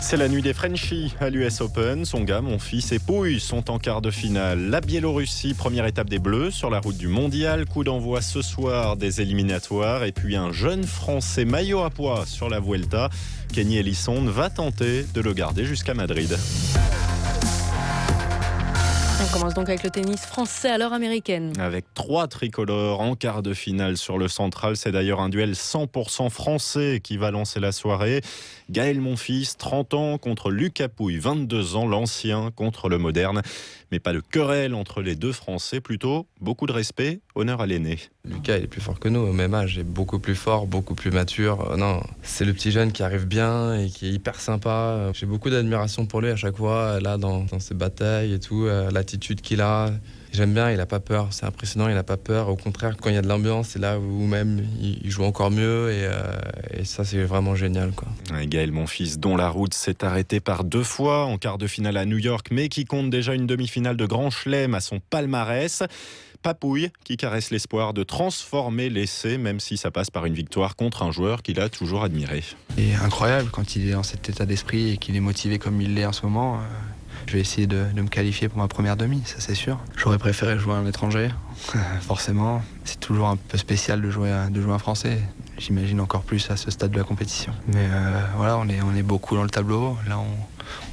C'est la nuit des Frenchies à l'US Open. Tsonga, mon fils et Pouille sont en quart de finale. La Biélorussie, première étape des Bleus sur la route du mondial. Coup d'envoi ce soir des éliminatoires. Et puis un jeune Français maillot à pois sur la Vuelta. Kenny Elissonde va tenter de le garder jusqu'à Madrid. On commence donc avec le tennis français à l'heure américaine. Avec 3 tricolores en quart de finale sur le central. C'est d'ailleurs un duel 100% français qui va lancer la soirée. Gaël Monfils, 30 ans, contre Lucas Pouille, 22 ans, l'ancien contre le moderne. Mais pas de querelle entre les deux Français, plutôt beaucoup de respect, honneur à l'aîné. Lucas, il est plus fort que nous, au même âge, il est beaucoup plus fort, beaucoup plus mature. Non, c'est le petit jeune qui arrive bien et qui est hyper sympa. J'ai beaucoup d'admiration pour lui à chaque fois, là, dans ses batailles et tout, l'attitude qu'il a. J'aime bien, il a pas peur, c'est impressionnant, il a pas peur. Au contraire, quand il y a de l'ambiance, c'est là où même il joue encore mieux et ça, c'est vraiment génial, quoi. Et Gaël Monfils, dont la route s'est arrêtée par 2 fois en quart de finale à New York, mais qui compte déjà une demi-finale de Grand Chelem à son palmarès. Papouille qui caresse l'espoir de transformer l'essai, même si ça passe par une victoire contre un joueur qu'il a toujours admiré. C'est incroyable quand il est dans cet état d'esprit et qu'il est motivé comme il l'est en ce moment. Je vais essayer de me qualifier pour ma première demi, ça c'est sûr. J'aurais préféré jouer à un étranger, forcément. C'est toujours un peu spécial de jouer un Français. J'imagine encore plus à ce stade de la compétition. Mais voilà, on est beaucoup dans le tableau. Là,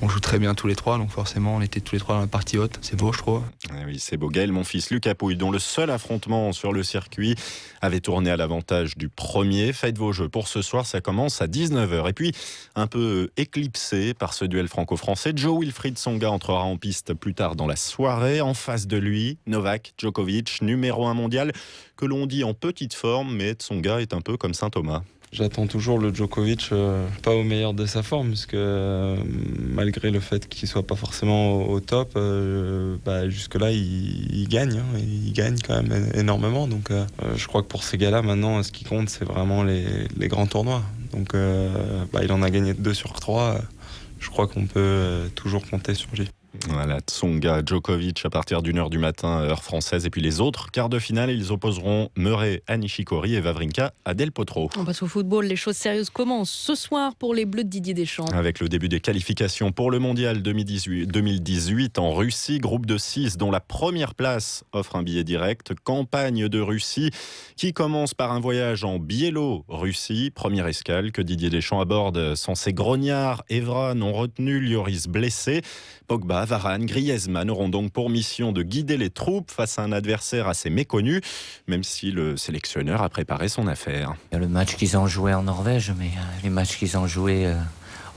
on joue très bien tous les trois, donc forcément, on était tous les trois dans la partie haute. C'est beau, je trouve. Ah oui, c'est beau. Gaël Monfils, Lucas Pouille, dont le seul affrontement sur le circuit avait tourné à l'avantage du premier. Faites vos jeux pour ce soir, ça commence à 19h. Et puis, un peu éclipsé par ce duel franco-français, Jo-Wilfried Tsonga entrera en piste plus tard dans la soirée. En face de lui, Novak Djokovic, numéro 1 mondial, que l'on dit en petite forme, mais Tsonga est un peu comme Saint-Thomas. J'attends toujours le Djokovic pas au meilleur de sa forme, parce que malgré le fait qu'il soit pas forcément au top, jusque-là il gagne, hein, il gagne quand même énormément. Donc je crois que pour ces gars-là, maintenant, ce qui compte, c'est vraiment les grands tournois. Donc il en a gagné 2 sur 3. Je crois qu'on peut toujours compter sur lui. Voilà, Tsonga, Djokovic à partir d'1h du matin, heure française. Et puis les autres quarts de finale, ils opposeront Murray à Nishikori et Wawrinka à Del Potro. On passe au football, les choses sérieuses commencent ce soir pour les Bleus de Didier Deschamps. Avec le début des qualifications pour le Mondial 2018 en Russie, groupe de 6 dont la première place offre un billet direct. Campagne de Russie qui commence par un voyage en Biélorussie. Première escale que Didier Deschamps aborde sans ses grognards. Evra non retenu, Lloris blessé. Pogba, Varane, Griezmann auront donc pour mission de guider les troupes face à un adversaire assez méconnu, même si le sélectionneur a préparé son affaire. Il y a le match qu'ils ont joué en Norvège, mais les matchs qu'ils ont joués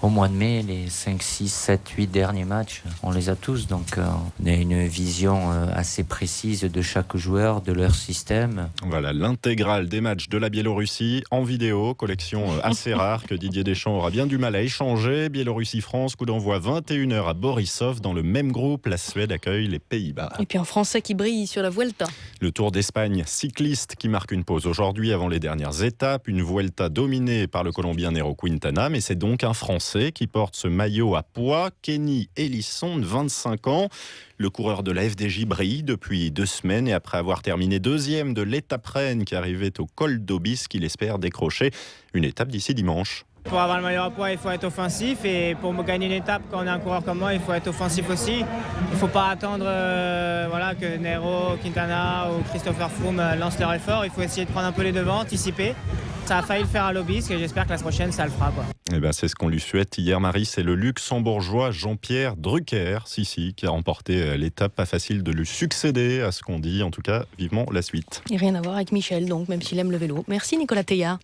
au mois de mai, les 5, 6, 7, 8 derniers matchs, on les a tous. Donc on a une vision assez précise de chaque joueur, de leur système. Voilà, l'intégrale des matchs de la Biélorussie en vidéo, collection assez rare que Didier Deschamps aura bien du mal à échanger. Biélorussie-France, coup d'envoi 21h à Borisov. Dans le même groupe, la Suède accueille les Pays-Bas. Et puis un Français qui brille sur la Vuelta. Le Tour d'Espagne cycliste qui marque une pause aujourd'hui avant les dernières étapes. Une Vuelta dominée par le Colombien Nairo Quintana, mais c'est donc un Français qui porte ce maillot à pois, Kenny Elissonde, 25 ans. Le coureur de la FDJ brille depuis 2 semaines et après avoir terminé 2e de l'étape reine qui arrivait au col d'Aubisque, il espère décrocher une étape d'ici dimanche. Pour avoir le maillot à pois, il faut être offensif et pour gagner une étape, quand on est un coureur comme moi, il faut être offensif aussi. Il ne faut pas attendre que Nairo, Quintana ou Christopher Froome lancent leur effort. Il faut essayer de prendre un peu les devants, anticiper. Ça a failli le faire à l'Aubisque et j'espère que la prochaine, ça le fera, quoi. C'est ce qu'on lui souhaite. Hier, Marie, c'est le luxembourgeois Jean-Pierre Drucker, qui a remporté l'étape. Pas facile de lui succéder à ce qu'on dit. En tout cas, vivement la suite. Et rien à voir avec Michel, donc, même s'il aime le vélo. Merci Nicolas Teilhard.